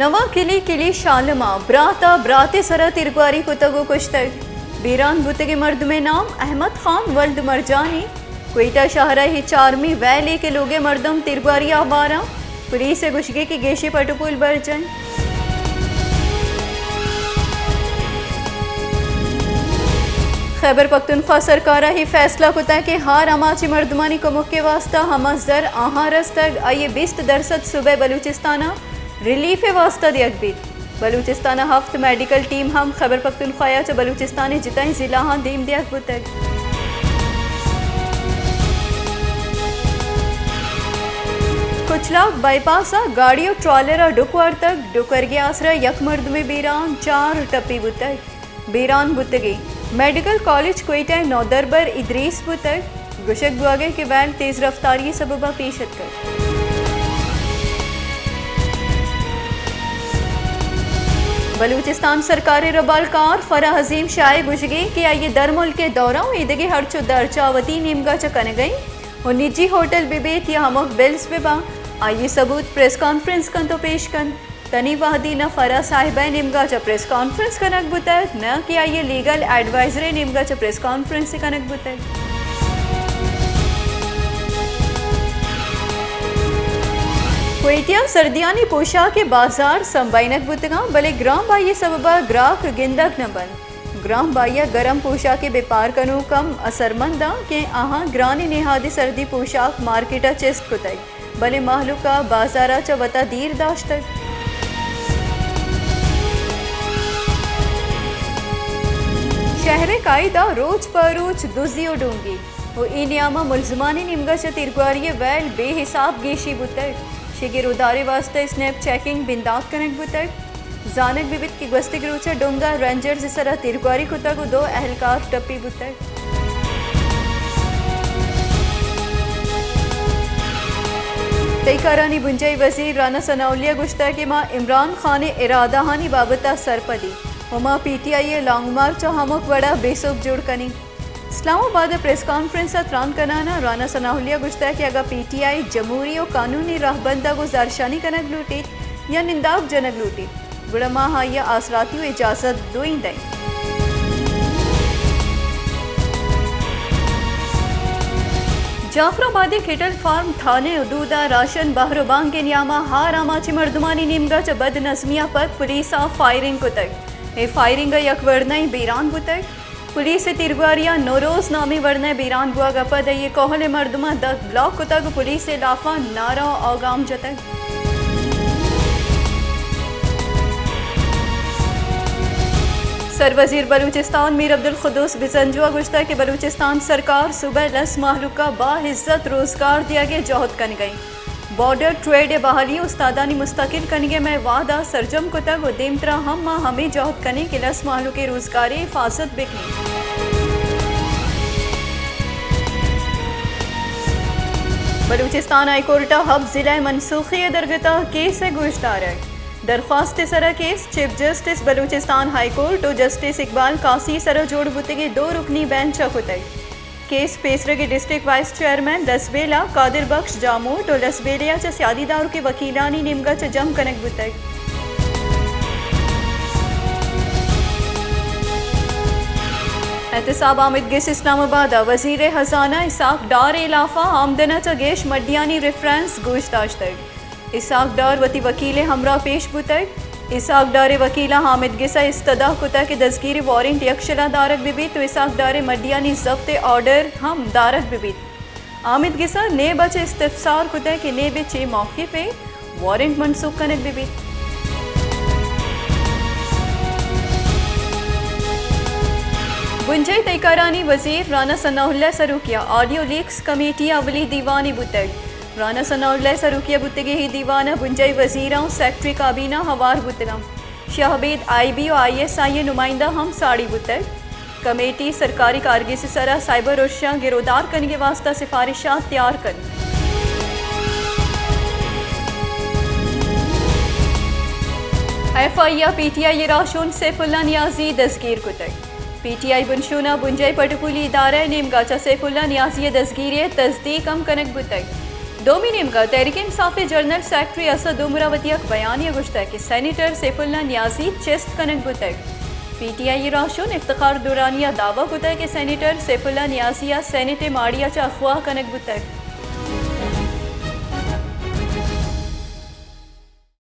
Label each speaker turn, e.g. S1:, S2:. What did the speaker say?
S1: नवा किली किली शालमा ब्राता ब्राते सरा तिरगवारी कुतगो कुश्तग बीरान बुतगे मर्द में नाम अहमद खान वल्द मरजानी क्वेटा शाहरा ही चारमी वैली के लोगे मर्दम तिरगवारी आबारा पुलिस गुशगे की गेशे पटुपुल बरजन। खैबर पख्तूनख्वा सरकारा ही फैसला कुता कि हार अमाची मर्दमानी कमुक के वास्ता हमस दर आहारस तक आइए 20% सुबह बलूचिस्ताना रिलीफ वास्ता दियक भी बलूचिस्ताना हफ्त मेडिकल टीम हम खैबर पख्तूनख्वा च बलूचिस्तानी जिताई जिला हाँ दीम दियक बुतक। कुचला बाईपासा गाड़ी और ट्रॉलर डुकवार तक डुकर गया आसरा यक मर्द में बीरान 4 टप्पी बुतक बीरान बुतगी मेडिकल कॉलेज क्वेटा नौदरबर इदरीस बुतक गुशक बुआगे के वैन तेज रफ्तारी सबबा पेशत कर। बलूचिस्तान सरकारी रबालकार फरा हजीम शाह गुशगे कि आइए दर मुल्क के दौरा ईदगे हरचो दरचावती नीमगा चकन गई और निजी होटल बिबेत या हमक बिल्स बिबा आइए सबूत प्रेस कॉन्फ्रेंस कन तो पेश कन तनी वाहदी न फरा साहिब निमगा च प्रेस कॉन्फ्रेंस कनक बुतक न कि आइए लीगल एडवाइजर निमगा च प्रेस कॉन्फ्रेंस से कनक बुतक। क्वेटिया सर्दियानी पोशाक के बाजार संबाइनक बुतगा भले ग्राम बाइये सबबा ग्राहक गिंदक न बन ग्राम बाइया गरम पोशाक के व्यापार कनु कम असरमंदा के आहा ग्रानी नेहादी सर्दी पोशाक मार्केटा चेस्ट कुतक भले माहलुका बाजारा च वता दीर दाश्तक। शहर कायदा रोज परोज दुजियो डूंगी वो इनियामा मुलजमानी निमगा च तिरगवारी वैल बेहिसाब गेशी बुतक शिगिर उदारे वास्ते स्नैप चेकिंग बिंदाक कनक बुतक जानक बिबित की गस्तिक रोचा डोंगा रेंजर्स इस तरह तिरगवारी कुत्ता को 2 अहलकार टप्पी बुतक। तैकारानी बुंजाई वजीर राना सनाउलिया गुश्ता के माँ इमरान खान इरादा हानी बाबता सरपदी उमा PTI लॉन्ग मार्च हमक बड़ा बेसुब जुड़ कनी इस्लामाबाद प्रेस कॉन्फ्रेंस त्रान कनाना राना सनाहुलिया गुश्ता कि अगर PTI जमहूरी और कानूनी राहबंदा को जारशानी कनक लूटी या निंदाक जनक लूटी बुढ़मा हाँ या आसराती इजाजत दुई दें। जाफराबादी केटल फार्म थाने उदूदा राशन बहरबांग के नियामा हार आमाची मर्दमानी निमगा च बद नजमिया पर पुलिस फायरिंग को तक ए फायरिंग यक वर्नई बीरान बुतक पुलिस तिरगवारिया नोरोज नामी वर्नई बीरान बुआ गपद ये कोहले मर्दमा द ब्लॉक कुतक पुलिस लाफा नारा औगाम जतक। सरवजीर बलूचिस्तान मीर अब्दुल खुदूस बिजंजुआ गुश्ता कि बलूचिस्तान सरकार सुबह 10 माहलुका बाइज्जत रोजगार दिया गया जौहद कन गई बॉर्डर ट्रेड बहाली उस्तादानी मुस्तकिल कनिगे में वादा सरजम कुतग उदीम तरह हम माँ हमें जौहद कने के 10 माहलू के रोजगार हिफाजत बिकनी। बलूचिस्तान हाईकोर्टा हब जिला मनसूखी दरगता केस से गुजदार है दरख्वास्त सरा case chief justice Balochistan high court और जस्टिस इकबाल कासी सरा जोड़ बुतगे 2 रुकनी बेंच कुतग केस पेसरा के district vice chairman Lasbela Qadir Bakhsh Jamot और लसबेलिया च सियादीदार के वकीलानी निमगा च जम कनक बुतक। एहतसाब आमिद गिस इस्लामाबाद वजीर खजाना इसाक डार इलाफा आमदना च गेश मडियानी रेफरेंस गोश्ताश तक इसाक डार वती वकील हमरा पेश बुतक इसाक डारे वकीला हामिद गिसा इस्तदा कुता के दस्गीर वारंट यक्षला दारक बिबित तो इसाक डारे मडियानी जब्त ऑर्डर हम दारक बिबित आमिद गिसा ने बचे इस्तफसार कुता के ने बेचे मौके पे वारंट मनसूख कनक बिबित। बुंजई तैकारानी वजीर राना सनाउल्लाह सरूकिया ऑडियो लीक्स कमेटी अवली दीवानी बुतक राना सनाउल्लाह सरूकिया बुतगे ही दीवाना बुंजई वजीरा सेक्रेटरी काबीना हवार बुतगा शाहबीद IB और ISI नुमाइंदा हम साड़ी बुतक कमेटी सरकारी कारगी से सरा साइबर उर्शियाँ गिरोदार करने के वास्ता सिफारिशात तैयार कर। FIA PTI राशून Saifullah Niazi दस्गीर कुतक PTI बुनशुना बुंजई पटकुली इदारा निमगाचा सैफुल्ला नियाजी दस्गीर तस्दीक हम कनक बुतक डोमिनियम का तहरीक इंसाफ जनरल सेक्रेटरी असद उमरावती बयान गुश्ता कि सैनिटर सैफुल्ला न्याजी चेस्ट कनक बुतक PTI राशुन इफ्तिखार दुरानिया दावा कुतक कि सैनिटर सैफुल्ला न्याजिया सैनिट माड़िया चा अफवाह कनक बुतक